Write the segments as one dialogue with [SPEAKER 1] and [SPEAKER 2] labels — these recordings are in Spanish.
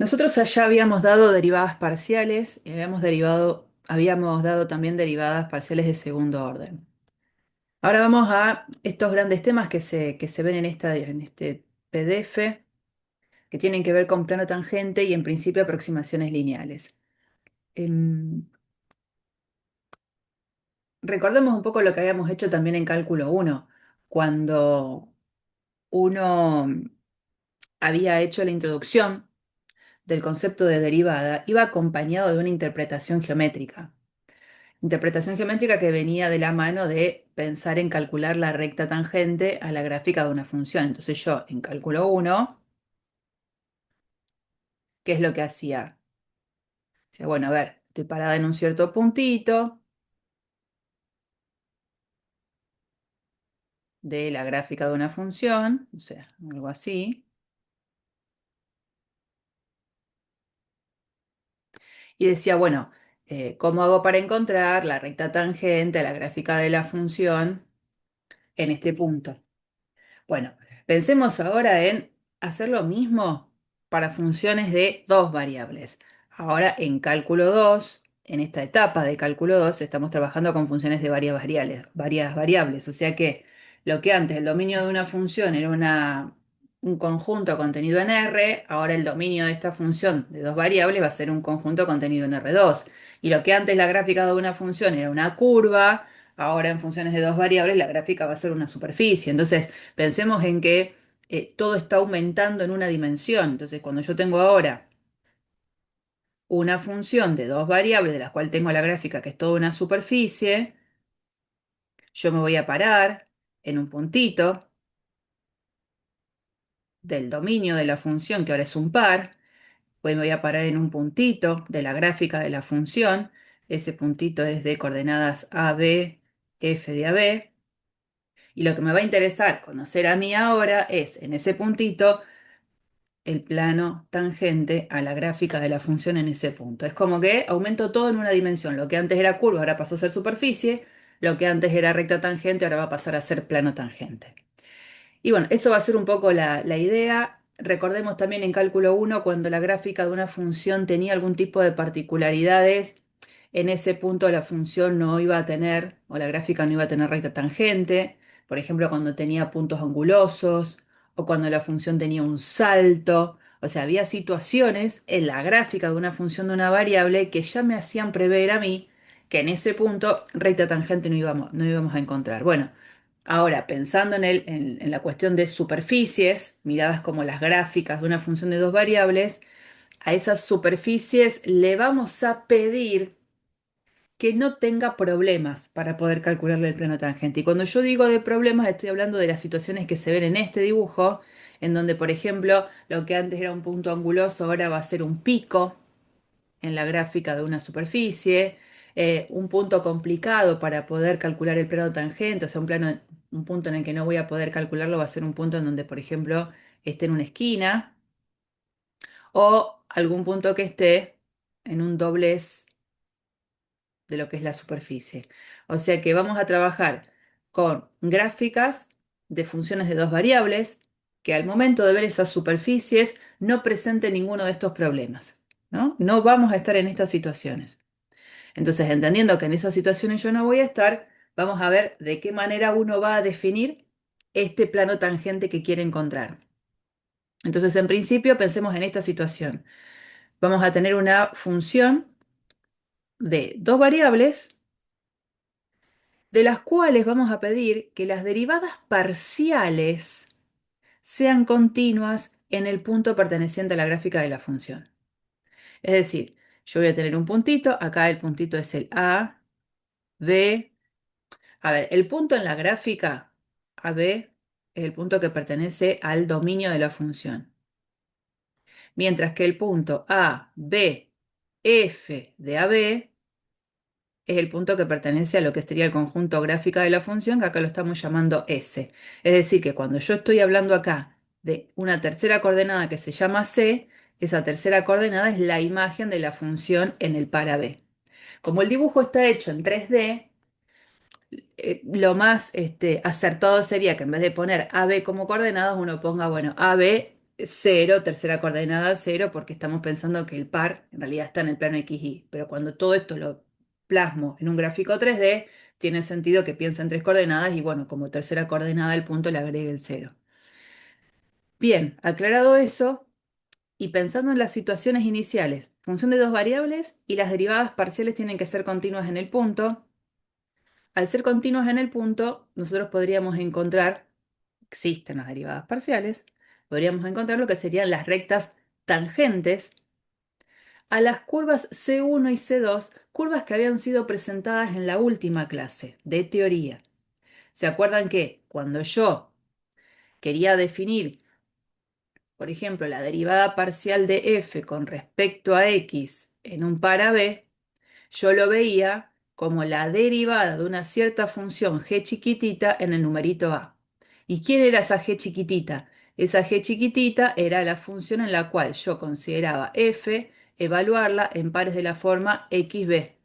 [SPEAKER 1] Nosotros allá habíamos dado derivadas parciales y habíamos dado también derivadas parciales de segundo orden. Ahora vamos a estos grandes temas que se ven en este PDF, que tienen que ver con plano tangente y en principio aproximaciones lineales. Em, Recordemos un poco lo que habíamos hecho también en cálculo uno, cuando uno había hecho la introducción del concepto de derivada, iba acompañado de una interpretación geométrica. Interpretación geométrica que venía de la mano de pensar en calcular la recta tangente a la gráfica de una función. Entonces yo en cálculo uno, ¿qué es lo que hacía? Decía, bueno, a ver, estoy parada en un cierto puntito de la gráfica de una función, o sea, algo así, y decía, bueno, ¿cómo hago para encontrar la recta tangente a la gráfica de la función en este punto? Bueno, pensemos ahora en hacer lo mismo para funciones de dos variables. Ahora en cálculo 2, en esta etapa de cálculo 2, estamos trabajando con funciones de varias variables. O sea que lo que antes el dominio de una función era un conjunto contenido en R, ahora el dominio de esta función de dos variables va a ser un conjunto contenido en R2. Y lo que antes la gráfica de una función era una curva, ahora en funciones de dos variables la gráfica va a ser una superficie. Entonces, pensemos en que todo está aumentando en una dimensión. Entonces, cuando yo tengo ahora una función de dos variables, de las cuales tengo la gráfica que es toda una superficie, yo me voy a parar en un puntito del dominio de la función, que ahora es un par, pues me voy a parar en un puntito de la gráfica de la función. Ese puntito es de coordenadas A, B, F de AB. Y lo que me va a interesar conocer a mí ahora es, en ese puntito, el plano tangente a la gráfica de la función en ese punto. Es como que aumento todo en una dimensión. Lo que antes era curva ahora pasó a ser superficie, lo que antes era recta tangente ahora va a pasar a ser plano tangente. Y bueno, eso va a ser un poco la idea. Recordemos también en cálculo uno cuando la gráfica de una función tenía algún tipo de particularidades, en ese punto la función no iba a tener, o la gráfica no iba a tener recta tangente, por ejemplo, cuando tenía puntos angulosos, o cuando la función tenía un salto. O sea, había situaciones en la gráfica de una función de una variable que ya me hacían prever a mí que en ese punto recta tangente no íbamos a encontrar. Bueno. Ahora, pensando en la cuestión de superficies, miradas como las gráficas de una función de dos variables, a esas superficies le vamos a pedir que no tenga problemas para poder calcularle el plano tangente. Y cuando yo digo de problemas, estoy hablando de las situaciones que se ven en este dibujo, en donde, por ejemplo, lo que antes era un punto anguloso ahora va a ser un pico en la gráfica de una superficie, un punto complicado para poder calcular el plano tangente, o sea, un punto en el que no voy a poder calcularlo va a ser un punto en donde, por ejemplo, esté en una esquina, o algún punto que esté en un doblez de lo que es la superficie. O sea que vamos a trabajar con gráficas de funciones de dos variables que al momento de ver esas superficies no presenten ninguno de estos problemas, ¿no? No vamos a estar en estas situaciones. Entonces, entendiendo que en esas situaciones yo no voy a estar, vamos a ver de qué manera uno va a definir este plano tangente que quiere encontrar. Entonces, en principio, pensemos en esta situación. Vamos a tener una función de dos variables de las cuales vamos a pedir que las derivadas parciales sean continuas en el punto perteneciente a la gráfica de la función. Es decir, yo voy a tener un puntito, acá el puntito es el A, B. A ver, el punto en la gráfica AB es el punto que pertenece al dominio de la función, mientras que el punto A, B, F de AB es el punto que pertenece a lo que sería el conjunto gráfica de la función, que acá lo estamos llamando S. Es decir, que cuando yo estoy hablando acá de una tercera coordenada que se llama C, esa tercera coordenada es la imagen de la función en el par AB. Como el dibujo está hecho en 3D, lo más acertado sería que en vez de poner AB como coordenadas, uno ponga, bueno, AB cero, tercera coordenada cero, porque estamos pensando que el par en realidad está en el plano XY. Pero cuando todo esto lo plasmo en un gráfico 3D, tiene sentido que piense en tres coordenadas y bueno, como tercera coordenada el punto le agregue el cero. Bien, aclarado eso y pensando en las situaciones iniciales, función de dos variables y las derivadas parciales tienen que ser continuas en el punto. Al ser continuas en el punto, nosotros podríamos encontrar, existen las derivadas parciales, podríamos encontrar lo que serían las rectas tangentes a las curvas C1 y C2, curvas que habían sido presentadas en la última clase de teoría. ¿Se acuerdan que cuando yo quería definir, por ejemplo, la derivada parcial de f con respecto a x en un par B, yo lo veía como la derivada de una cierta función g chiquitita en el numerito a? ¿Y quién era esa g chiquitita? Esa g chiquitita era la función en la cual yo consideraba f evaluarla en pares de la forma xb.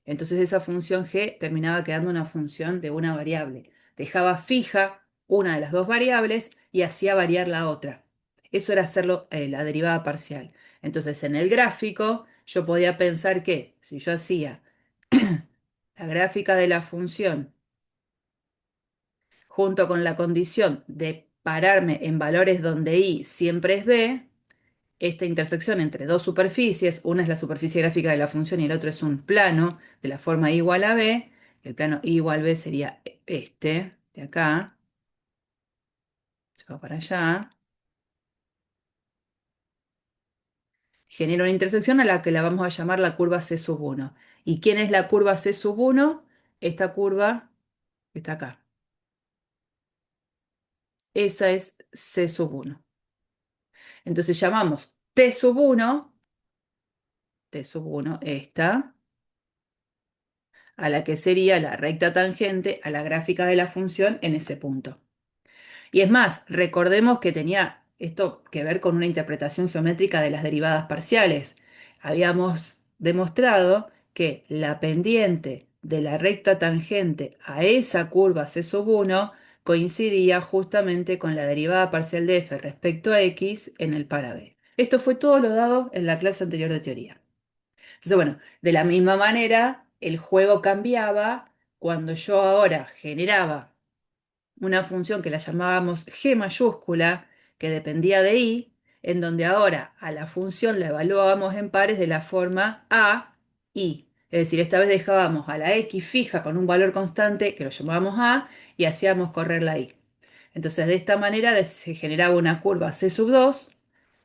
[SPEAKER 1] Entonces esa función g terminaba quedando una función de una variable. Dejaba fija una de las dos variables y hacía variar la otra. Eso era hacerlo la derivada parcial. Entonces en el gráfico yo podía pensar que si yo hacía la gráfica de la función junto con la condición de pararme en valores donde i siempre es b, esta intersección entre dos superficies, una es la superficie gráfica de la función y el otro es un plano de la forma i igual a b, el plano i igual b sería este, de acá, se va para allá, genera una intersección a la que la vamos a llamar la curva C sub 1. ¿Y quién es la curva C sub 1? Esta curva que está acá. Esa es C sub 1. Entonces llamamos T sub 1, T sub 1, esta, a la que sería la recta tangente a la gráfica de la función en ese punto. Y es más, recordemos que tenía esto que ver con una interpretación geométrica de las derivadas parciales. Habíamos demostrado que la pendiente de la recta tangente a esa curva C sub 1 coincidía justamente con la derivada parcial de f respecto a x en el par B. Esto fue todo lo dado en la clase anterior de teoría. Entonces, bueno, de la misma manera, el juego cambiaba cuando yo ahora generaba una función que la llamábamos g mayúscula, que dependía de i, en donde ahora a la función la evaluábamos en pares de la forma a, i. Es decir, esta vez dejábamos a la x fija con un valor constante, que lo llamábamos a, y hacíamos correr la i. Entonces, de esta manera se generaba una curva c sub 2,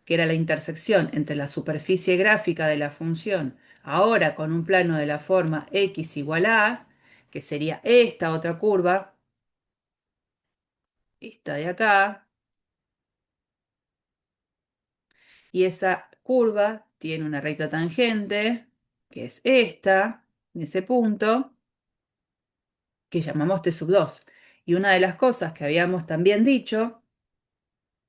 [SPEAKER 1] que era la intersección entre la superficie gráfica de la función, ahora con un plano de la forma x igual a, que sería esta otra curva, esta de acá, y esa curva tiene una recta tangente, que es esta, en ese punto, que llamamos T sub 2. Y una de las cosas que habíamos también dicho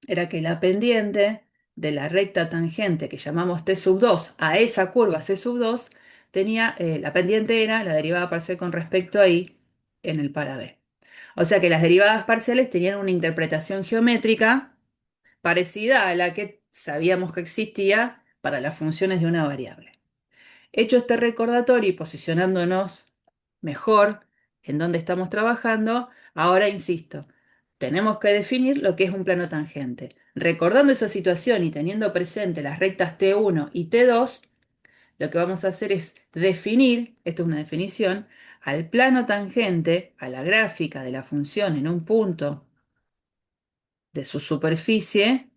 [SPEAKER 1] era que la pendiente de la recta tangente que llamamos T sub 2 a esa curva C sub 2 tenía, la pendiente era la derivada parcial con respecto a i en el par B. O sea que las derivadas parciales tenían una interpretación geométrica parecida a la que sabíamos que existía para las funciones de una variable. Hecho este recordatorio y posicionándonos mejor en dónde estamos trabajando, ahora insisto, tenemos que definir lo que es un plano tangente. Recordando esa situación y teniendo presente las rectas T1 y T2, lo que vamos a hacer es definir, esto es una definición, al plano tangente, a la gráfica de la función en un punto de su superficie,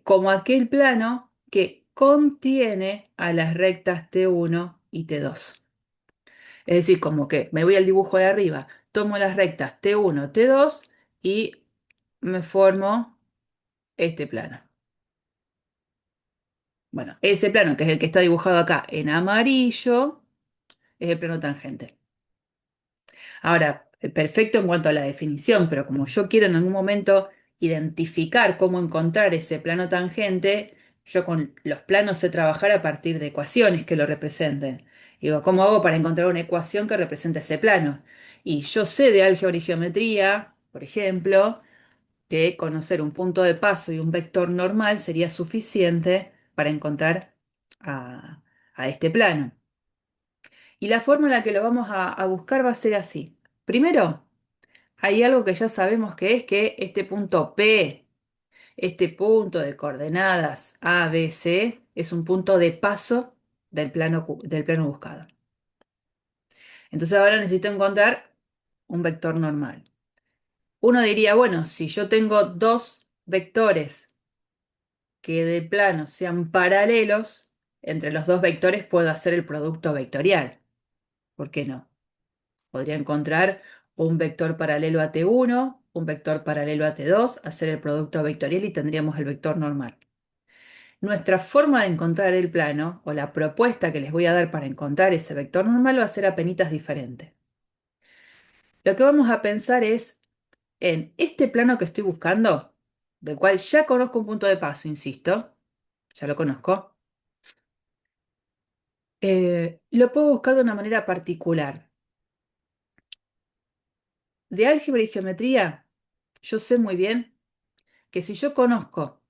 [SPEAKER 1] como aquel plano que contiene a las rectas T1 y T2. Es decir, como que me voy al dibujo de arriba, tomo las rectas T1, T2 y me formo este plano. Bueno, ese plano, que es el que está dibujado acá en amarillo, es el plano tangente. Ahora, perfecto en cuanto a la definición, pero como yo quiero en algún momento identificar cómo encontrar ese plano tangente, yo con los planos sé trabajar a partir de ecuaciones que lo representen. Digo, ¿cómo hago para encontrar una ecuación que represente ese plano? Y yo sé de álgebra y geometría, por ejemplo, que conocer un punto de paso y un vector normal sería suficiente para encontrar a, a este plano. Y la forma en la que lo vamos a buscar va a ser así. Primero, hay algo que ya sabemos que es que este punto P, este punto de coordenadas A, B, C, es un punto de paso del plano buscado. Entonces ahora necesito encontrar un vector normal. Uno diría, bueno, si yo tengo dos vectores que de plano sean paralelos, entre los dos vectores puedo hacer el producto vectorial. ¿Por qué no? Podría encontrar un vector paralelo a T1, un vector paralelo a T2, hacer el producto vectorial y tendríamos el vector normal. Nuestra forma de encontrar el plano o la propuesta que les voy a dar para encontrar ese vector normal va a ser apenitas diferente. Lo que vamos a pensar es en este plano que estoy buscando, del cual ya conozco un punto de paso, insisto, ya lo conozco, lo puedo buscar de una manera particular. De álgebra y geometría, yo sé muy bien que si yo conozco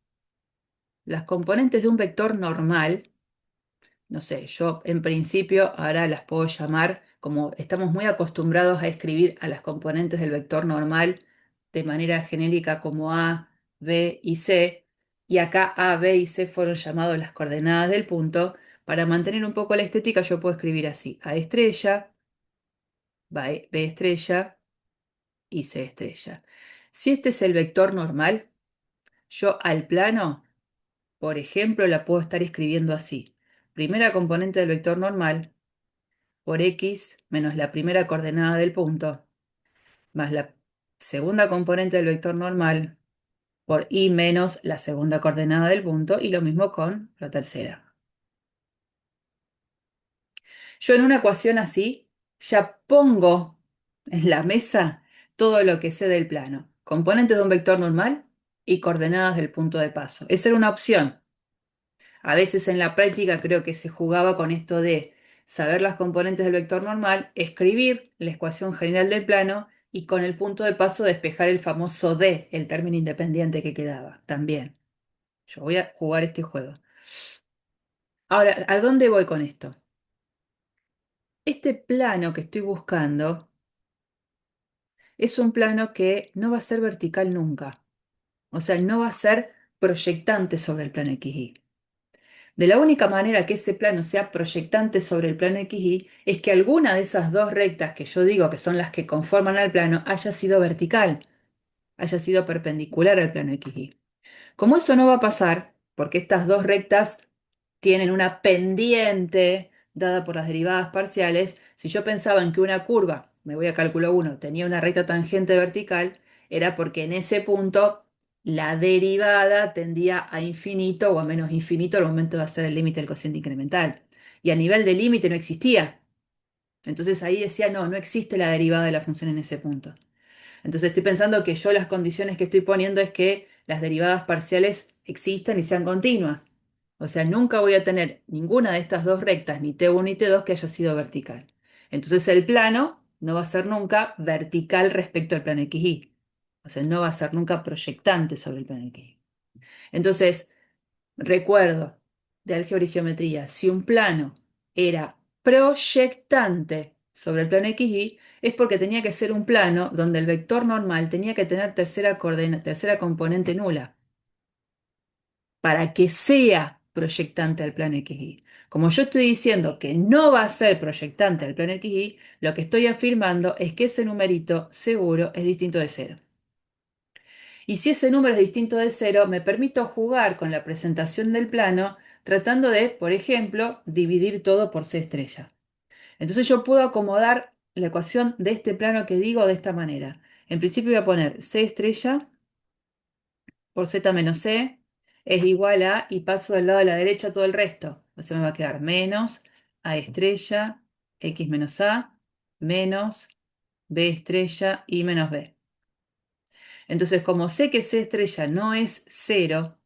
[SPEAKER 1] las componentes de un vector normal, no sé, yo en principio ahora las puedo llamar, como estamos muy acostumbrados a escribir a las componentes del vector normal de manera genérica como A, B y C, y acá A, B y C fueron llamados las coordenadas del punto. Para mantener un poco la estética, yo puedo escribir así: A estrella, B estrella y C estrella. Si este es el vector normal, yo al plano, por ejemplo, la puedo estar escribiendo así: primera componente del vector normal por x menos la primera coordenada del punto, más la segunda componente del vector normal por y menos la segunda coordenada del punto, y lo mismo con la tercera. Yo en una ecuación así ya pongo en la mesa todo lo que sé del plano: componentes de un vector normal y coordenadas del punto de paso. Esa era una opción. A veces en la práctica creo que se jugaba con esto de saber las componentes del vector normal, escribir la ecuación general del plano y con el punto de paso despejar el famoso D, el término independiente que quedaba. También. Yo voy a jugar este juego. Ahora, ¿a dónde voy con esto? Este plano que estoy buscando es un plano que no va a ser vertical nunca. O sea, no va a ser proyectante sobre el plano XY. De la única manera que ese plano sea proyectante sobre el plano XY es que alguna de esas dos rectas que yo digo que son las que conforman al plano haya sido vertical, haya sido perpendicular al plano XY. Como eso no va a pasar, porque estas dos rectas tienen una pendiente dada por las derivadas parciales, si yo pensaba en que una curva, me voy a cálculo 1, tenía una recta tangente vertical, era porque en ese punto la derivada tendía a infinito o a menos infinito al momento de hacer el límite del cociente incremental. Y a nivel de límite no existía. Entonces ahí decía, no, no existe la derivada de la función en ese punto. Entonces estoy pensando que yo las condiciones que estoy poniendo es que las derivadas parciales existan y sean continuas. O sea, nunca voy a tener ninguna de estas dos rectas, ni T1 ni T2, que haya sido vertical. Entonces el plano no va a ser nunca vertical respecto al plano XY. O sea, no va a ser nunca proyectante sobre el plano XY. Entonces, recuerdo de álgebra y geometría, si un plano era proyectante sobre el plano XY, es porque tenía que ser un plano donde el vector normal tenía que tener tercera componente nula para que sea proyectante al plano XY. Como yo estoy diciendo que no va a ser proyectante al plano XY, lo que estoy afirmando es que ese numerito seguro es distinto de cero. Y si ese número es distinto de cero, me permito jugar con la presentación del plano tratando de, por ejemplo, dividir todo por C estrella. Entonces yo puedo acomodar la ecuación de este plano que digo de esta manera. En principio voy a poner C estrella por Z menos C es igual a, y paso del lado de la derecha todo el resto. O sea, me va a quedar menos A estrella, X menos A, menos B estrella y menos B. Entonces, como sé que C estrella no es cero,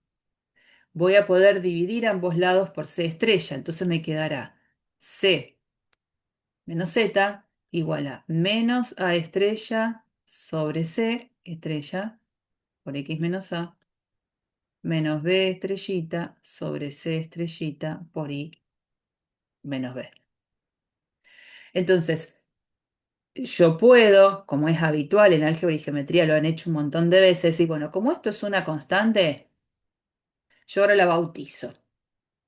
[SPEAKER 1] voy a poder dividir ambos lados por C estrella. Entonces me quedará C menos Z igual a menos A estrella sobre C estrella por X menos A menos B estrellita sobre C estrellita por Y menos B. Entonces, yo puedo, como es habitual en álgebra y geometría, lo han hecho un montón de veces, y bueno, como esto es una constante, yo ahora la bautizo.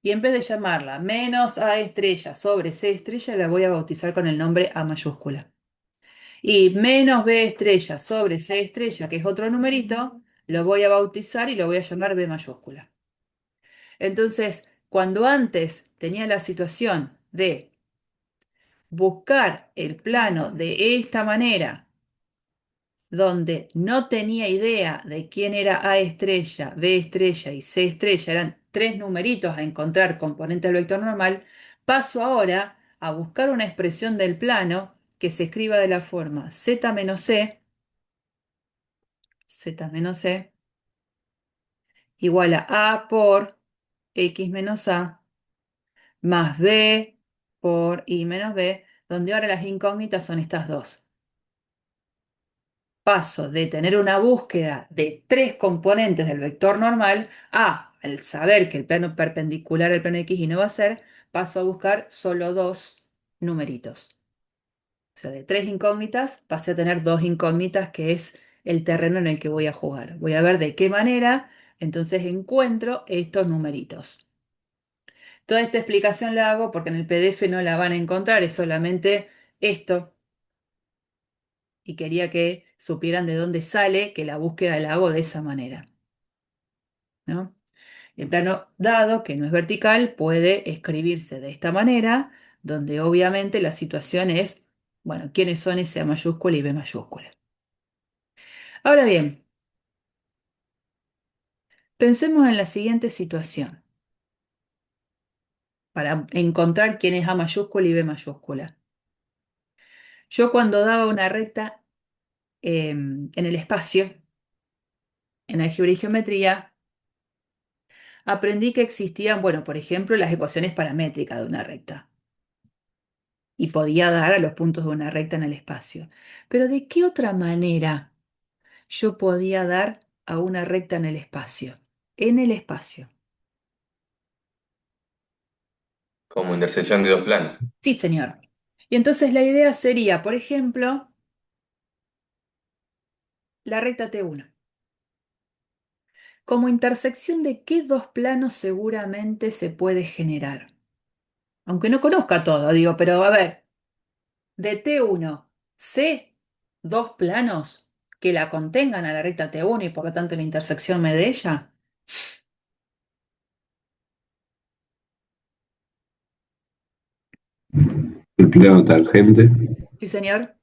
[SPEAKER 1] Y en vez de llamarla menos A estrella sobre C estrella, la voy a bautizar con el nombre A mayúscula. Y menos B estrella sobre C estrella, que es otro numerito, lo voy a bautizar y lo voy a llamar B mayúscula. Entonces, cuando antes tenía la situación de buscar el plano de esta manera, donde no tenía idea de quién era A estrella, B estrella y C estrella, eran tres numeritos a encontrar componente del vector normal, paso ahora a buscar una expresión del plano que se escriba de la forma z menos c, z menos c, igual a por x menos a, más b por y menos b, donde ahora las incógnitas son estas dos. Paso de tener una búsqueda de tres componentes del vector normal a, al saber que el plano perpendicular al plano X y no va a ser, paso a buscar solo dos numeritos. O sea, de tres incógnitas pasé a tener dos incógnitas, que es el terreno en el que voy a jugar. Voy a ver de qué manera entonces encuentro estos numeritos. Toda esta explicación la hago porque en el PDF no la van a encontrar, es solamente esto, y quería que supieran de dónde sale que la búsqueda la hago de esa manera, ¿no? El plano dado, que no es vertical, puede escribirse de esta manera, donde obviamente la situación es, bueno, ¿quiénes son ese A mayúscula y B mayúscula? Ahora bien, pensemos en la siguiente situación, para encontrar quién es A mayúscula y B mayúscula. Yo cuando daba una recta en el espacio, en álgebra y geometría, aprendí que existían, bueno, por ejemplo, las ecuaciones paramétricas de una recta. Y podía dar a los puntos de una recta en el espacio. Pero ¿de qué otra manera yo podía dar a una recta en el espacio? En el espacio.
[SPEAKER 2] Como intersección de dos planos.
[SPEAKER 1] Sí, señor. Y entonces la idea sería, por ejemplo, la recta T1. Como intersección de qué dos planos seguramente se puede generar. Aunque no conozca todo, digo, pero a ver, de T1, sé dos planos que la contengan a la recta T1 y por lo tanto la intersección me dé ella.
[SPEAKER 2] El plano tangente.
[SPEAKER 1] Sí, señor.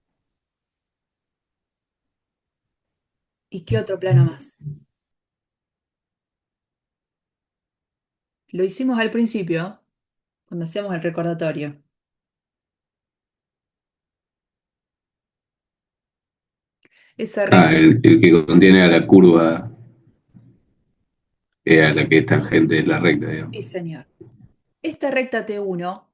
[SPEAKER 1] ¿Y qué otro plano más? Lo hicimos al principio, cuando hacíamos el recordatorio. Esa
[SPEAKER 2] Ah,
[SPEAKER 1] recta,
[SPEAKER 2] el que contiene a la curva a la que es tangente es la recta, digamos.
[SPEAKER 1] sí, señor. Esta recta T1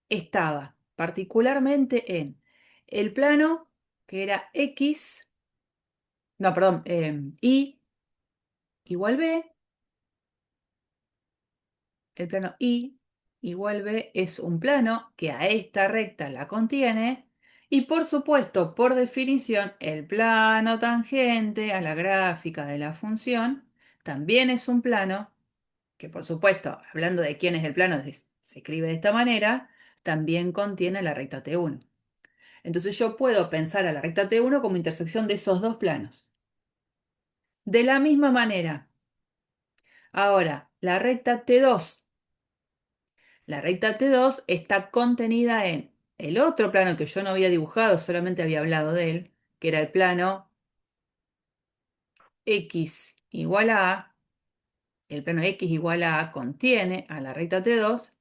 [SPEAKER 1] estaba particularmente en el plano que era X, no, perdón, Y igual B, el plano Y igual B es un plano que a esta recta la contiene, y por supuesto, por definición, el plano tangente a la gráfica de la función también es un plano que, por supuesto, hablando de quién es el plano, se escribe de esta manera, también contiene la recta T1. Entonces yo puedo pensar a la recta T1 como intersección de esos dos planos. De la misma manera, ahora, la recta T2. La recta T2 está contenida en el otro plano que yo no había dibujado, solamente había hablado de él, que era el plano X igual a A. El plano X igual a A contiene a la recta T2,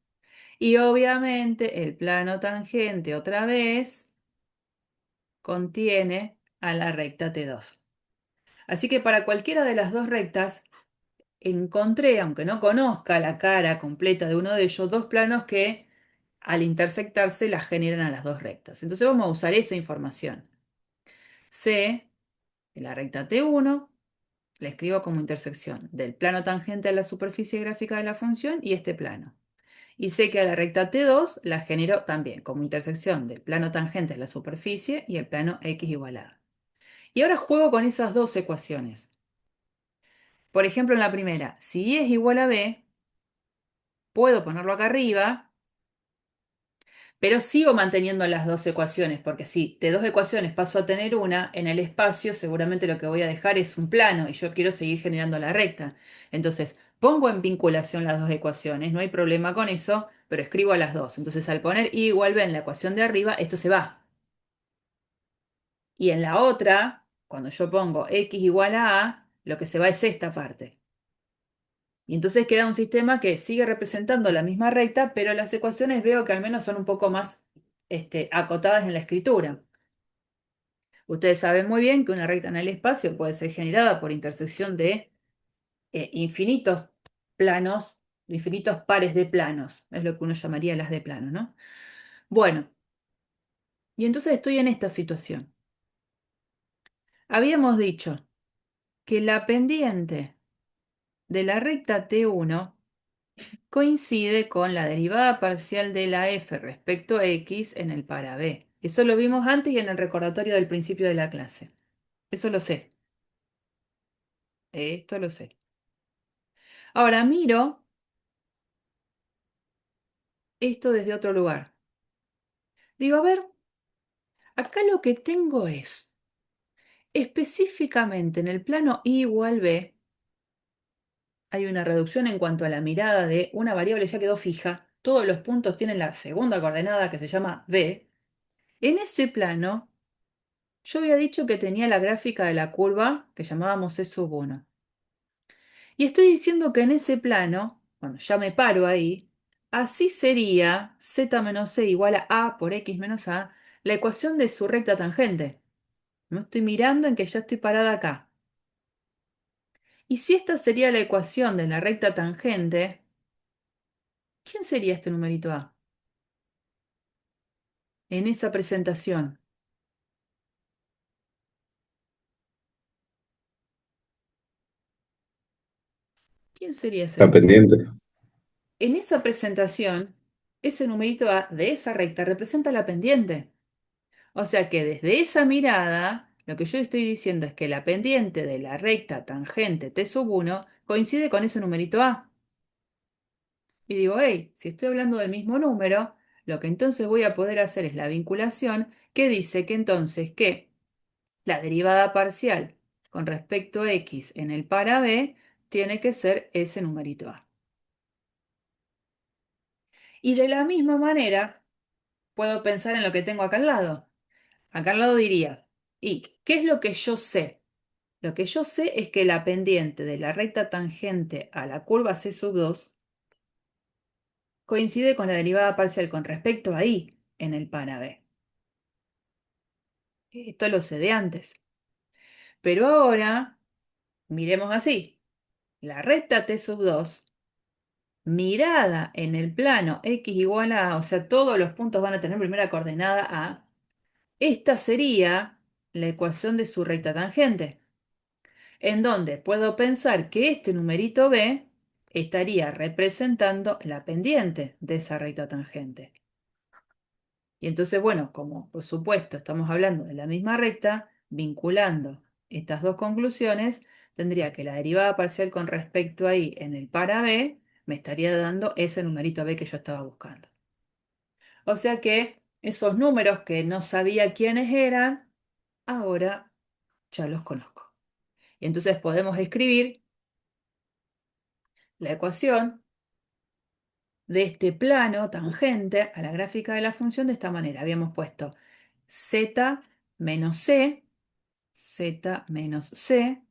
[SPEAKER 1] y obviamente el plano tangente otra vez contiene a la recta T2. Así que para cualquiera de las dos rectas encontré, aunque no conozca la cara completa de uno de ellos, dos planos que al intersectarse las generan a las dos rectas. Entonces vamos a usar esa información. Sé que la recta T1 La escribo como intersección del plano tangente a la superficie gráfica de la función y este plano. Y sé que a la recta T2 la genero también como intersección del plano tangente a la superficie y el plano x igual a A. Y ahora juego con esas dos ecuaciones. Por ejemplo, en la primera, si y es igual a b, puedo ponerlo acá arriba, pero sigo manteniendo las dos ecuaciones, porque si de dos ecuaciones paso a tener una, en el espacio seguramente lo que voy a dejar es un plano y yo quiero seguir generando la recta. Entonces, pongo en vinculación las dos ecuaciones, no hay problema con eso, pero escribo a las dos. Entonces, al poner y igual b en la ecuación de arriba, esto se va. Y en la otra, cuando yo pongo x igual a A, lo que se va es esta parte. Y entonces queda un sistema que sigue representando la misma recta, pero las ecuaciones veo que al menos son un poco más acotadas en la escritura. Ustedes saben muy bien que una recta en el espacio puede ser generada por intersección de infinitos planos, infinitos pares de planos. Es lo que uno llamaría las de plano, ¿no? Bueno, y entonces estoy en esta situación. Habíamos dicho que la pendiente de la recta T1 coincide con la derivada parcial de la f respecto a x en el para b. Eso lo vimos antes y en el recordatorio del principio de la clase. Eso lo sé. Esto lo sé. Ahora miro esto desde otro lugar. Digo, a ver, acá lo que tengo es, específicamente en el plano y igual b, hay una reducción en cuanto a la mirada de una variable ya quedó fija. Todos los puntos tienen la segunda coordenada que se llama b. En ese plano yo había dicho que tenía la gráfica de la curva que llamábamos E sub 1. Y estoy diciendo que en ese plano, cuando ya me paro ahí, así sería z menos c igual a a por x menos a, la ecuación de su recta tangente. No estoy mirando en que ya estoy parada acá. Y si esta sería la ecuación de la recta tangente, ¿quién sería este numerito a? En esa presentación. ¿Quién sería ese
[SPEAKER 2] Está
[SPEAKER 1] numerito?
[SPEAKER 2] pendiente.
[SPEAKER 1] En esa presentación, ese numerito a de esa recta representa la pendiente. O sea que desde esa mirada, lo que yo estoy diciendo es que la pendiente de la recta tangente T sub 1 coincide con ese numerito A. Y digo, hey, si estoy hablando del mismo número, lo que entonces voy a poder hacer es la vinculación que dice que entonces que la derivada parcial con respecto a x en el para b tiene que ser ese numerito A. Y de la misma manera, puedo pensar en lo que tengo acá al lado. Acá al lado diría, ¿y qué es lo que yo sé? Lo que yo sé es que la pendiente de la recta tangente a la curva C sub 2 coincide con la derivada parcial con respecto a y en el para b. Esto lo sé de antes. Pero ahora, miremos así. La recta T sub 2, mirada en el plano x igual a, o sea, todos los puntos van a tener primera coordenada a, esta sería la ecuación de su recta tangente, en donde puedo pensar que este numerito b estaría representando la pendiente de esa recta tangente. Y entonces, bueno, como por supuesto estamos hablando de la misma recta, vinculando estas dos conclusiones, tendría que la derivada parcial con respecto a y en el para b me estaría dando ese numerito b que yo estaba buscando. O sea que esos números que no sabía quiénes eran, ahora ya los conozco. Y entonces podemos escribir la ecuación de este plano tangente a la gráfica de la función de esta manera. Habíamos puesto z menos c, z menos c,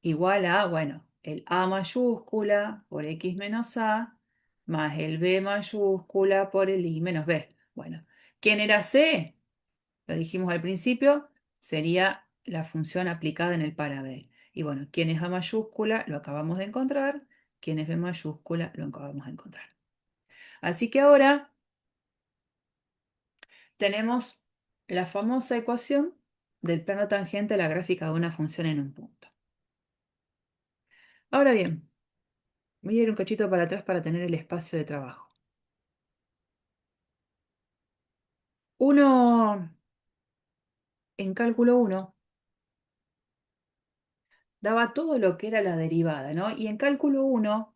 [SPEAKER 1] igual a, bueno, el a mayúscula por x menos a, más el b mayúscula por el i menos b. Bueno, ¿quién era c? Lo dijimos al principio, sería la función aplicada en el para b. Y bueno, ¿quién es a mayúscula? Lo acabamos de encontrar. ¿Quién es b mayúscula? Lo acabamos de encontrar. Así que ahora tenemos la famosa ecuación del plano tangente a la gráfica de una función en un punto. Ahora bien, voy a ir un cachito para atrás para tener el espacio de trabajo. Uno, en cálculo uno daba todo lo que era la derivada, ¿no? Y en cálculo uno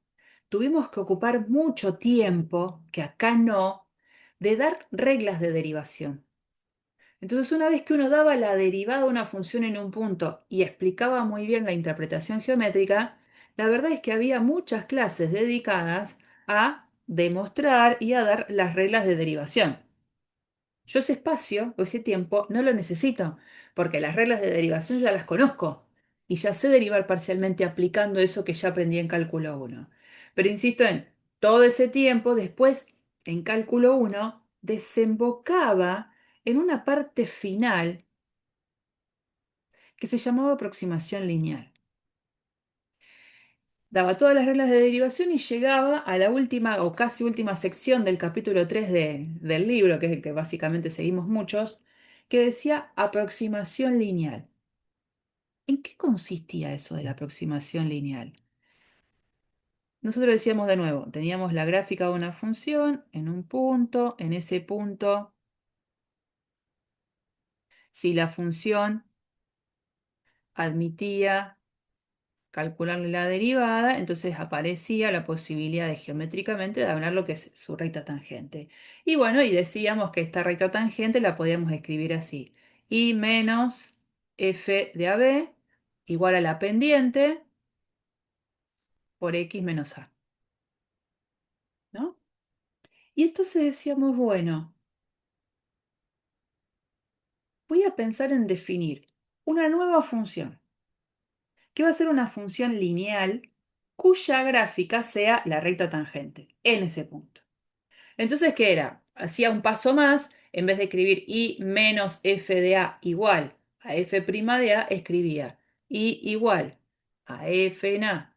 [SPEAKER 1] tuvimos que ocupar mucho tiempo, que acá no, de dar reglas de derivación. Entonces, una vez que uno daba la derivada de una función en un punto y explicaba muy bien la interpretación geométrica, la verdad es que había muchas clases dedicadas a demostrar y a dar las reglas de derivación. Yo ese espacio o ese tiempo no lo necesito, porque las reglas de derivación ya las conozco y ya sé derivar parcialmente aplicando eso que ya aprendí en cálculo uno. Pero insisto en todo ese tiempo, después en cálculo uno desembocaba en una parte final que se llamaba aproximación lineal. Daba todas las reglas de derivación y llegaba a la última o casi última sección del capítulo 3 del libro, que es el que básicamente seguimos muchos, que decía aproximación lineal. ¿En qué consistía eso de la aproximación lineal? Nosotros decíamos de nuevo, teníamos la gráfica de una función en un punto, en ese punto, si la función admitía calcularle la derivada, entonces aparecía la posibilidad de geométricamente de hablar lo que es su recta tangente. Y bueno, y decíamos que esta recta tangente la podíamos escribir así: y menos f de AB igual a la pendiente por x menos a, ¿no? Y entonces decíamos, bueno, voy a pensar en definir una nueva función, que va a ser una función lineal cuya gráfica sea la recta tangente en ese punto. Entonces, ¿qué era? Hacía un paso más, en vez de escribir i menos f de a igual a f' de a, escribía i igual a f en a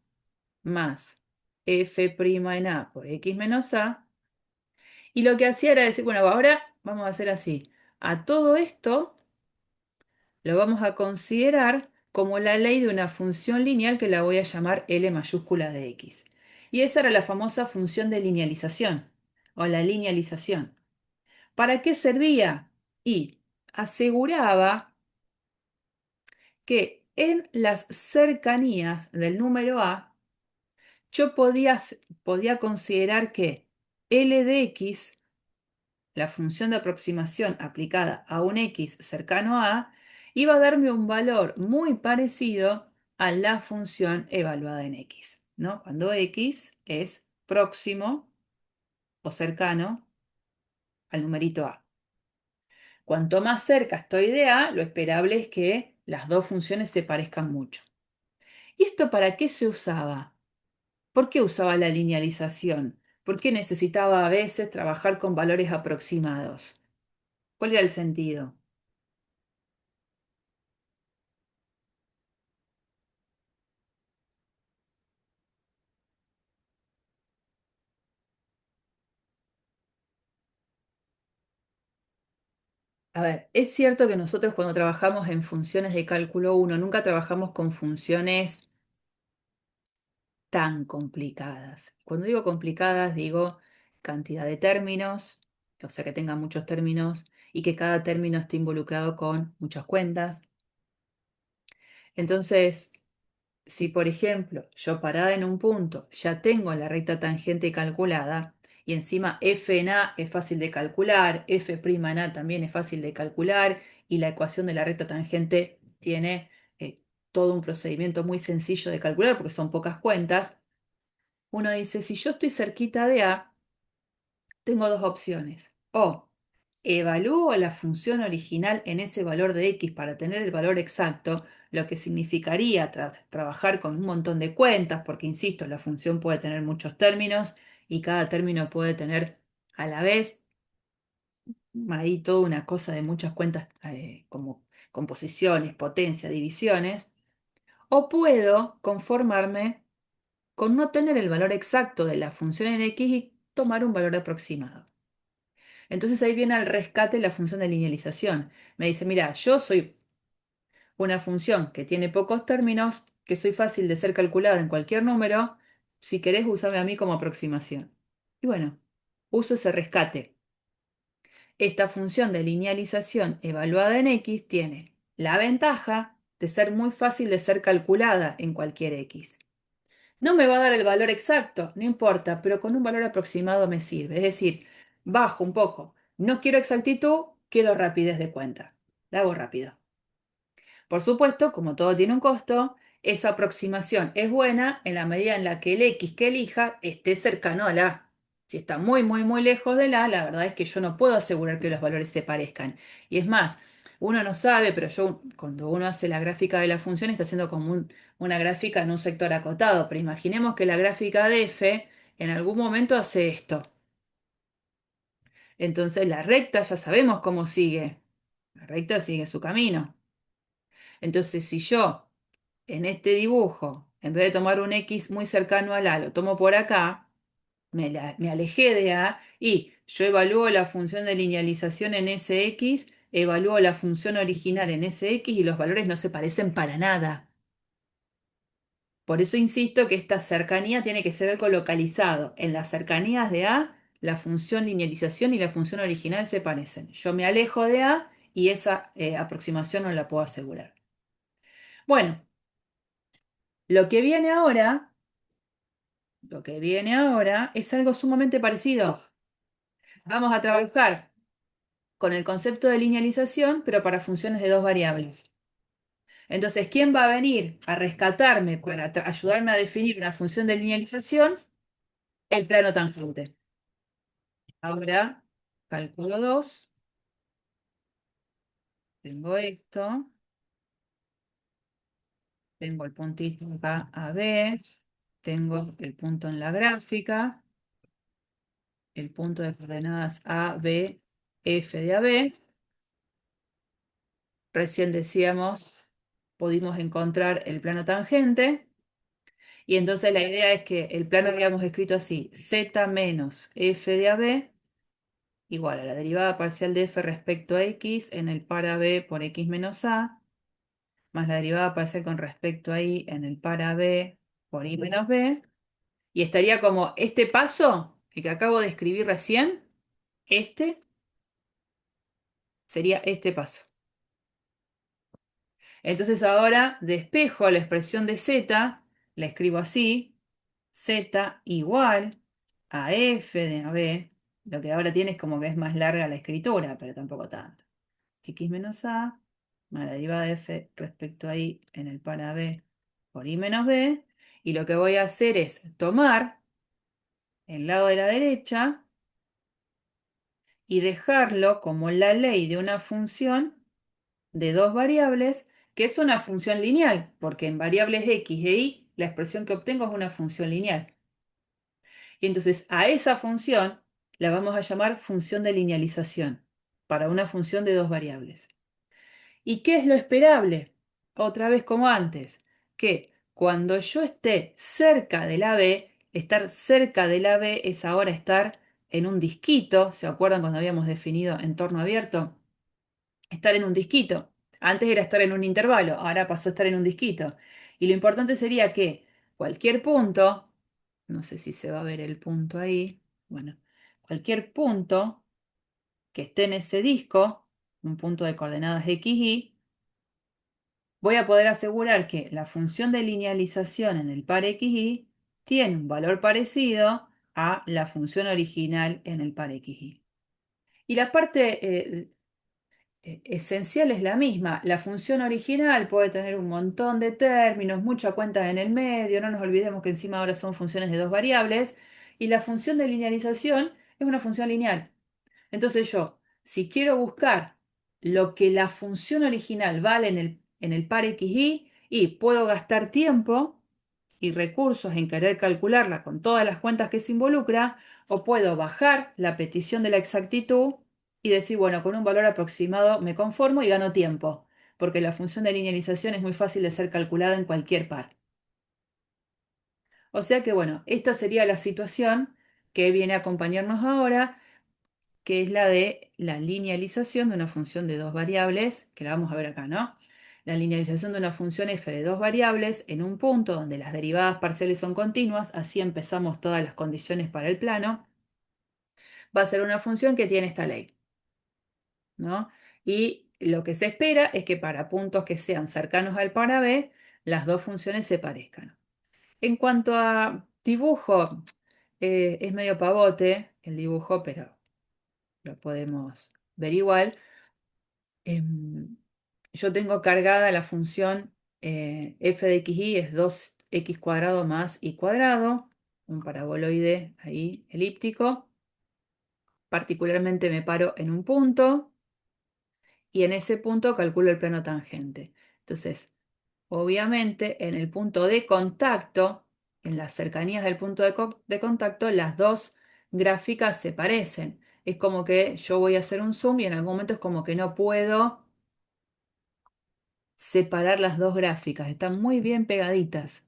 [SPEAKER 1] más f' en a por x menos a. Y lo que hacía era decir, bueno, ahora vamos a hacer así. A todo esto lo vamos a considerar como la ley de una función lineal que la voy a llamar L mayúscula de x. Y esa era la famosa función de linealización o la linealización. ¿Para qué servía? Y aseguraba que en las cercanías del número a, yo podía considerar que L de x, la función de aproximación aplicada a un x cercano a, iba a darme un valor muy parecido a la función evaluada en x, ¿no? Cuando x es próximo o cercano al numerito a. Cuanto más cerca estoy de A, lo esperable es que las dos funciones se parezcan mucho. ¿Y esto para qué se usaba? ¿Por qué usaba la linealización? ¿Por qué necesitaba a veces trabajar con valores aproximados? ¿Cuál era el sentido? A ver, es cierto que nosotros cuando trabajamos en funciones de cálculo uno nunca trabajamos con funciones tan complicadas. Cuando digo complicadas, digo cantidad de términos, o sea que tengan muchos términos y que cada término esté involucrado con muchas cuentas. Entonces, si por ejemplo yo parada en un punto ya tengo la recta tangente calculada y encima f en a es fácil de calcular, f' en a también es fácil de calcular y la ecuación de la recta tangente tiene todo un procedimiento muy sencillo de calcular porque son pocas cuentas. Uno dice, si yo estoy cerquita de A, tengo dos opciones. O evalúo la función original en ese valor de X para tener el valor exacto, lo que significaría trabajar con un montón de cuentas, porque insisto, la función puede tener muchos términos y cada término puede tener a la vez ahí toda una cosa de muchas cuentas como composiciones, potencia, divisiones. O puedo conformarme con no tener el valor exacto de la función en x y tomar un valor aproximado. Entonces ahí viene al rescate la función de linealización. Me dice, mira, yo soy una función que tiene pocos términos, que soy fácil de ser calculada en cualquier número, si querés usarme a mí como aproximación. Y bueno, uso ese rescate. Esta función de linealización evaluada en X tiene la ventaja de ser muy fácil de ser calculada en cualquier X. No me va a dar el valor exacto, no importa, pero con un valor aproximado me sirve. Es decir, bajo un poco. No quiero exactitud, quiero rapidez de cuenta. La hago rápido. Por supuesto, como todo tiene un costo, esa aproximación es buena en la medida en la que el X que elija esté cercano a la A. Si está muy, muy, muy lejos de la verdad es que yo no puedo asegurar que los valores se parezcan. Y es más, uno no sabe, pero yo cuando uno hace la gráfica de la función está haciendo como una gráfica en un sector acotado. Pero imaginemos que la gráfica de f en algún momento hace esto. Entonces la recta ya sabemos cómo sigue. La recta sigue su camino. Entonces, si yo en este dibujo, en vez de tomar un X muy cercano al A, lo tomo por acá, me alejé de A y yo evalúo la función de linealización en ese X, evalúo la función original en ese X y los valores no se parecen para nada. Por eso insisto que esta cercanía tiene que ser algo localizado. En las cercanías de A, la función linealización y la función original se parecen. Yo me alejo de A y esa aproximación no la puedo asegurar. Bueno, lo que viene ahora Lo que viene ahora es algo sumamente parecido. Vamos a trabajar con el concepto de linealización, pero para funciones de dos variables. Entonces, ¿quién va a venir a rescatarme para ayudarme a definir una función de linealización? El plano tangente. Ahora, calculo 2, tengo esto, tengo el puntito acá a B, tengo el punto en la gráfica, el punto de coordenadas A, B, F de AB. Recién decíamos, pudimos encontrar el plano tangente, y entonces la idea es que el plano lo habíamos escrito así: z menos f de AB igual a la derivada parcial de f respecto a x en el par AB por x menos a, más la derivada parcial con respecto a y en el par AB por y menos b, y estaría como este paso, el que acabo de escribir recién, este sería este paso. Entonces ahora despejo la expresión de z, la escribo así: z igual a f de AB. Lo que ahora tiene es como que es más larga la escritura, pero tampoco tanto. X menos a más la derivada de f respecto a y en el par AB por y menos b. Y lo que voy a hacer es tomar el lado de la derecha y dejarlo como la ley de una función de dos variables, que es una función lineal, porque en variables x e y la expresión que obtengo es una función lineal. Y entonces a esa función la vamos a llamar función de linealización, para una función de dos variables. ¿Y qué es lo esperable? Otra vez como antes, que cuando yo esté cerca de la B, estar cerca de la B es ahora estar en un disquito. ¿Se acuerdan cuando habíamos definido entorno abierto? Estar en un disquito. Antes era estar en un intervalo, ahora pasó a estar en un disquito. Y lo importante sería que cualquier punto, no sé si se va a ver el punto ahí, bueno, cualquier punto que esté en ese disco, un punto de coordenadas x, y, voy a poder asegurar que la función de linealización en el par x, y tiene un valor parecido a la función original en el par x, y. Y la parte esencial es la misma. La función original puede tener un montón de términos, mucha cuenta en el medio, no nos olvidemos que encima ahora son funciones de dos variables, y la función de linealización es una función lineal. Entonces yo, si quiero buscar lo que la función original vale en el par xy, y puedo gastar tiempo y recursos en querer calcularla con todas las cuentas que se involucra, o puedo bajar la petición de la exactitud y decir, bueno, con un valor aproximado me conformo y gano tiempo, porque la función de linealización es muy fácil de ser calculada en cualquier par. O sea que, bueno, esta sería la situación que viene a acompañarnos ahora, que es la de la linealización de una función de dos variables, que la vamos a ver acá, ¿no? la linealización de una función f de dos variables en un punto donde las derivadas parciales son continuas, así empezamos todas las condiciones para el plano, va a ser una función que tiene esta ley, ¿no? Y lo que se espera es que para puntos que sean cercanos al par B, las dos funciones se parezcan. En cuanto a dibujo, es medio pavote el dibujo, pero lo podemos ver igual. Em, yo tengo cargada la función f de xy es 2x cuadrado más y cuadrado, un paraboloide ahí elíptico. Particularmente me paro en un punto y en ese punto calculo el plano tangente. Entonces, obviamente, en el punto de contacto, en las cercanías del punto de contacto, las dos gráficas se parecen. Es como que yo voy a hacer un zoom y en algún momento es como que no puedo separar las dos gráficas, están muy bien pegaditas.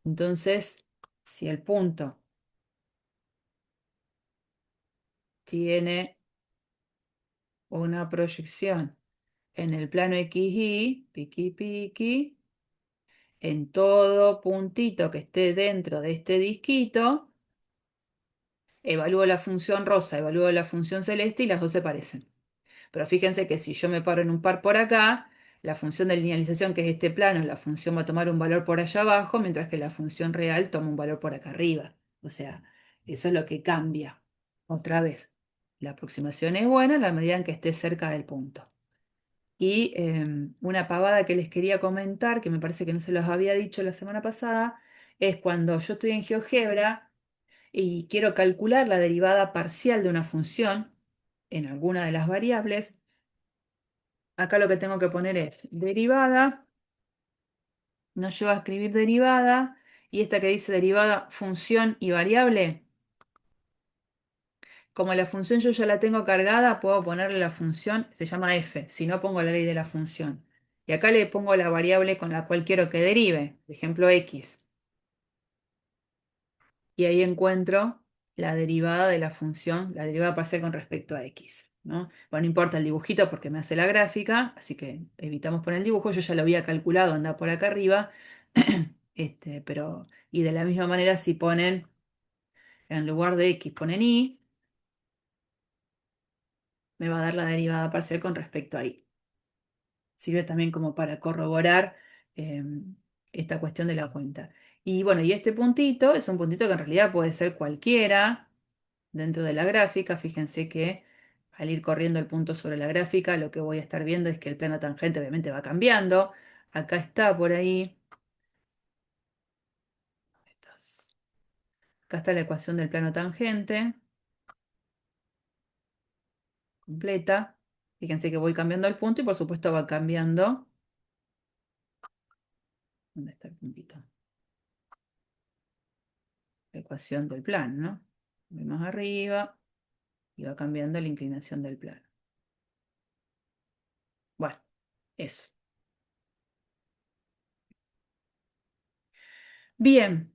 [SPEAKER 1] Entonces, si el punto tiene una proyección en el plano XY, piqui piqui, en todo puntito que esté dentro de este disquito, evalúo la función rosa, evalúo la función celeste y las dos se parecen. Pero fíjense que si yo me paro en un par por acá, la función de linealización, que es este plano, la función va a tomar un valor por allá abajo, mientras que la función real toma un valor por acá arriba. O sea, eso es lo que cambia. Otra vez, la aproximación es buena en la medida en que esté cerca del punto. Y una pavada que les quería comentar, que me parece que no se los había dicho la semana pasada, es cuando yo estoy en GeoGebra y quiero calcular la derivada parcial de una función en alguna de las variables. Acá lo que tengo que poner es derivada, no llego a escribir derivada, y esta que dice derivada función y variable, como la función yo ya la tengo cargada, puedo ponerle la función, se llama f, si no pongo la ley de la función. Y acá le pongo la variable con la cual quiero que derive, por ejemplo x. Y ahí encuentro la derivada de la función, la derivada parcial con respecto a x, ¿no? Bueno, no importa el dibujito porque me hace la gráfica, así que evitamos poner el dibujo, yo ya lo había calculado, anda por acá arriba, pero, y de la misma manera si ponen, en lugar de x ponen y, me va a dar la derivada parcial con respecto a y. Sirve también como para corroborar eh, esta cuestión de la cuenta. Y bueno, y este puntito es un puntito que en realidad puede ser cualquiera dentro de la gráfica. Fíjense que al ir corriendo el punto sobre la gráfica, lo que voy a estar viendo es que el plano tangente obviamente va cambiando. Acá está por ahí. Acá está la ecuación del plano tangente completa. Fíjense que voy cambiando el punto y por supuesto va cambiando. ¿Dónde está el puntito? La ecuación del plano, ¿no? Voy más arriba y va cambiando la inclinación del plano. Bueno, eso. Bien,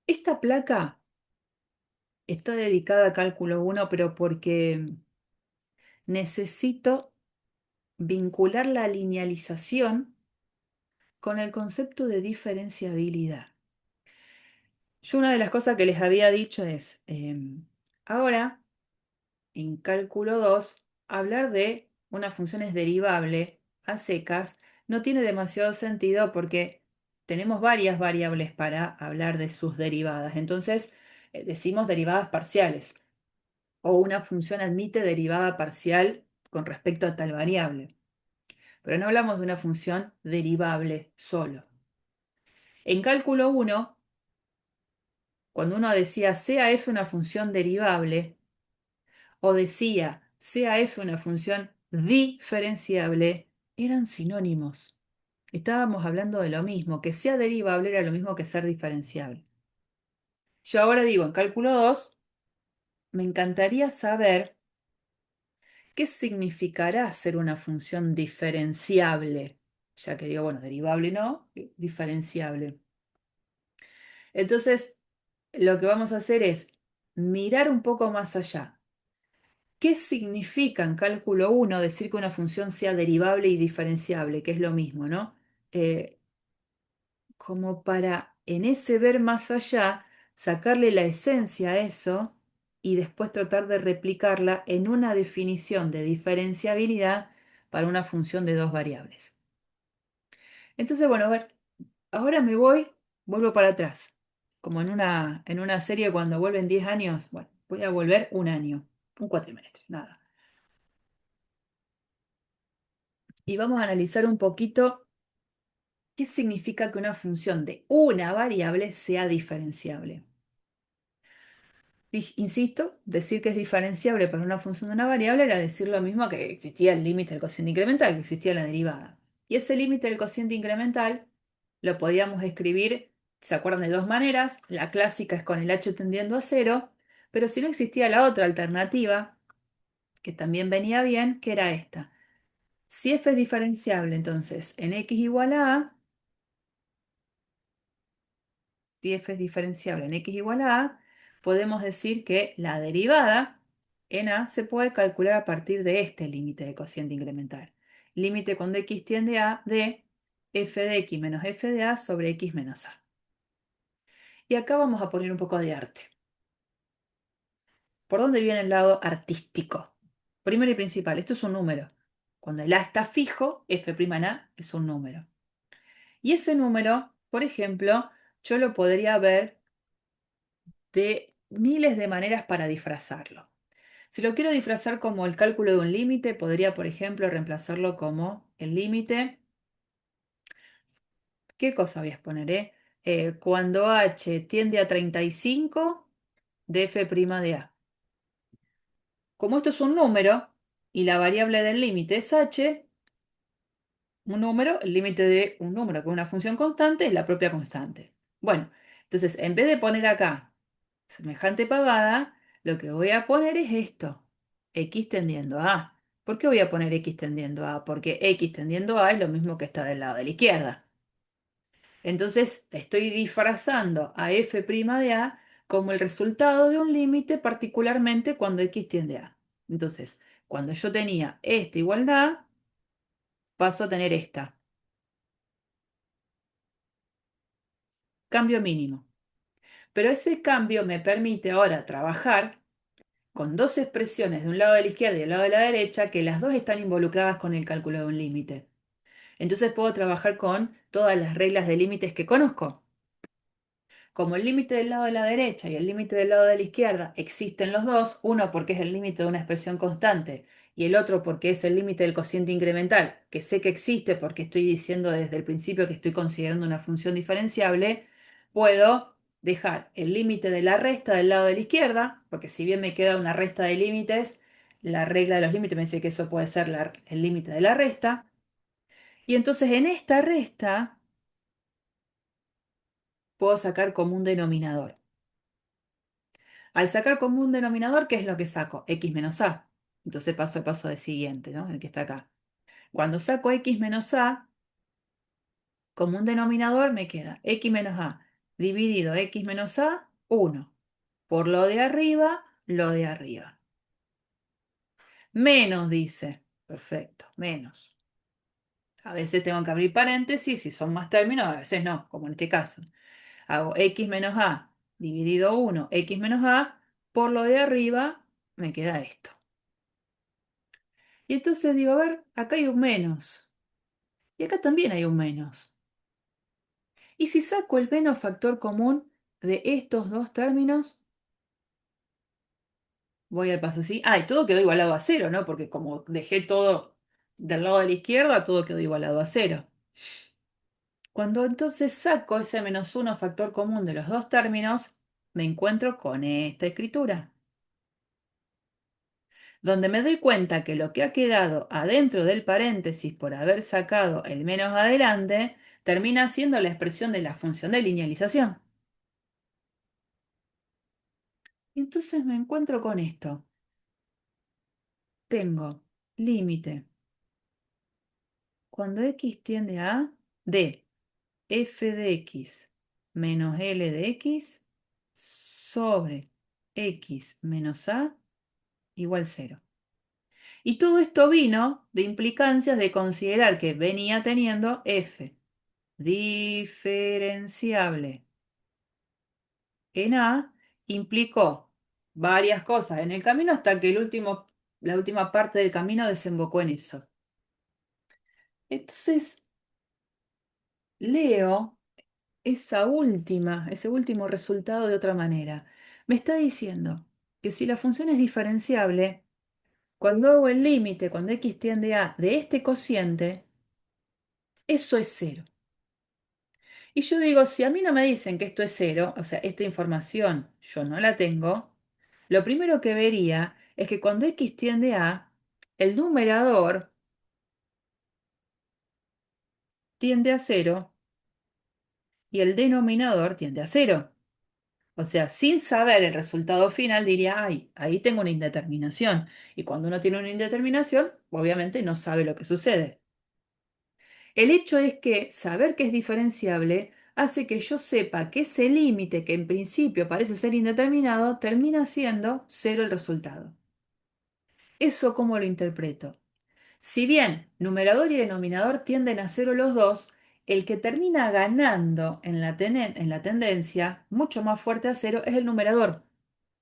[SPEAKER 1] esta placa está dedicada a cálculo uno, pero porque necesito vincular la linealización con el concepto de diferenciabilidad. Yo una de las cosas que les había dicho es, ahora en cálculo 2 hablar de unas funciones derivables a secas no tiene demasiado sentido porque tenemos varias variables para hablar de sus derivadas. Entonces, decimos derivadas parciales o una función admite derivada parcial con respecto a tal variable. Pero no hablamos de una función derivable solo. En cálculo uno, cuando uno decía sea f una función derivable o decía sea f una función diferenciable, eran sinónimos. Estábamos hablando de lo mismo, que sea derivable era lo mismo que ser diferenciable. Yo ahora digo, en cálculo 2, me encantaría saber qué significará ser una función diferenciable, ya que digo, bueno, derivable no, diferenciable. Entonces, lo que vamos a hacer es mirar un poco más allá. ¿Qué significa en cálculo uno decir que una función sea derivable y diferenciable? Que es lo mismo, ¿no? Eh, Como para en ese ver más allá, sacarle la esencia a eso y después tratar de replicarla en una definición de diferenciabilidad para una función de dos variables. Entonces, bueno, a ver, ahora vuelvo para atrás, como en una serie cuando vuelven 10 años, bueno, voy a volver un año, un cuatrimestre, nada. Y vamos a analizar un poquito qué significa que una función de una variable sea diferenciable. Insisto, decir que es diferenciable para una función de una variable era decir lo mismo que existía el límite del cociente incremental, que existía la derivada. Y ese límite del cociente incremental lo podíamos escribir, ¿se acuerdan de dos maneras? La clásica es con el h tendiendo a cero, pero si no existía la otra alternativa, que también venía bien, que era esta. Si f es diferenciable, entonces en x igual a a, si f es diferenciable en x igual a a, podemos decir que la derivada en a se puede calcular a partir de este límite de cociente incremental. Límite cuando x tiende a de f de x menos f de a sobre x menos a. Y acá vamos a poner un poco de arte. ¿Por dónde viene el lado artístico? Primero y principal, esto es un número. Cuando el a está fijo, f' en a es un número. Y ese número, por ejemplo, yo lo podría ver de miles de maneras para disfrazarlo. Si lo quiero disfrazar como el cálculo de un límite, podría, por ejemplo, reemplazarlo como el límite. ¿Qué cosa voy a exponer, cuando h tiende a 35 de f' de a. Como esto es un número y la variable del límite es h, un número, el límite de un número que es una función constante es la propia constante. Bueno, entonces en vez de poner acá semejante pavada, lo que voy a poner es esto, x tendiendo a a. ¿Por qué voy a poner x tendiendo a a? Porque x tendiendo a es lo mismo que está del lado de la izquierda. Entonces estoy disfrazando a f' de a como el resultado de un límite, particularmente cuando x tiende a. Entonces, cuando yo tenía esta igualdad, paso a tener esta. Cambio mínimo. Pero ese cambio me permite ahora trabajar con dos expresiones de un lado de la izquierda y del lado de la derecha, que las dos están involucradas con el cálculo de un límite. Entonces puedo trabajar con todas las reglas de límites que conozco. Como el límite del lado de la derecha y el límite del lado de la izquierda existen los dos, uno porque es el límite de una expresión constante y el otro porque es el límite del cociente incremental, que sé que existe porque estoy diciendo desde el principio que estoy considerando una función diferenciable, puedo dejar el límite de la resta del lado de la izquierda, porque si bien me queda una resta de límites, la regla de los límites me dice que eso puede ser el límite de la resta. Y entonces en esta resta puedo sacar como un denominador. Al sacar como un denominador, ¿qué es lo que saco? X menos A. Entonces paso al paso de siguiente, ¿no? El que está acá. Cuando saco X menos A, como un denominador me queda X menos A dividido X menos A, 1. Por lo de arriba, lo de arriba. Menos dice. Perfecto, menos. A veces tengo que abrir paréntesis si son más términos, a veces no, como en este caso. Hago X menos A dividido 1, X menos A, por lo de arriba me queda esto. Y entonces digo, a ver, acá hay un menos. Y acá también hay un menos. Y si saco el menos factor común de estos dos términos, voy al paso sí. Ah, y todo quedó igualado a cero, ¿no? Porque como dejé todo del lado de la izquierda, todo quedó igualado a cero. Cuando entonces saco ese menos uno factor común de los dos términos, me encuentro con esta escritura, donde me doy cuenta que lo que ha quedado adentro del paréntesis por haber sacado el menos adelante, termina siendo la expresión de la función de linealización. Y entonces me encuentro con esto. Tengo límite cuando x tiende a de f de x menos l de x sobre x menos a igual 0. Y todo esto vino de implicancias de considerar que venía teniendo f diferenciable en A, implicó varias cosas en el camino hasta que la última parte del camino desembocó en eso. Entonces, leo ese último resultado de otra manera. Me está diciendo que si la función es diferenciable, cuando hago el límite, cuando x tiende a de este cociente, eso es cero. Y yo digo, si a mí no me dicen que esto es cero, o sea, esta información yo no la tengo, lo primero que vería es que cuando x tiende a, el numerador tiende a cero y el denominador tiende a cero. O sea, sin saber el resultado final diría, ay, ahí tengo una indeterminación. Y cuando uno tiene una indeterminación, obviamente no sabe lo que sucede. El hecho es que saber que es diferenciable hace que yo sepa que ese límite, que en principio parece ser indeterminado, termina siendo cero el resultado. ¿Eso cómo lo interpreto? Si bien numerador y denominador tienden a cero los dos, el que termina ganando en la tendencia, mucho más fuerte a cero, es el numerador,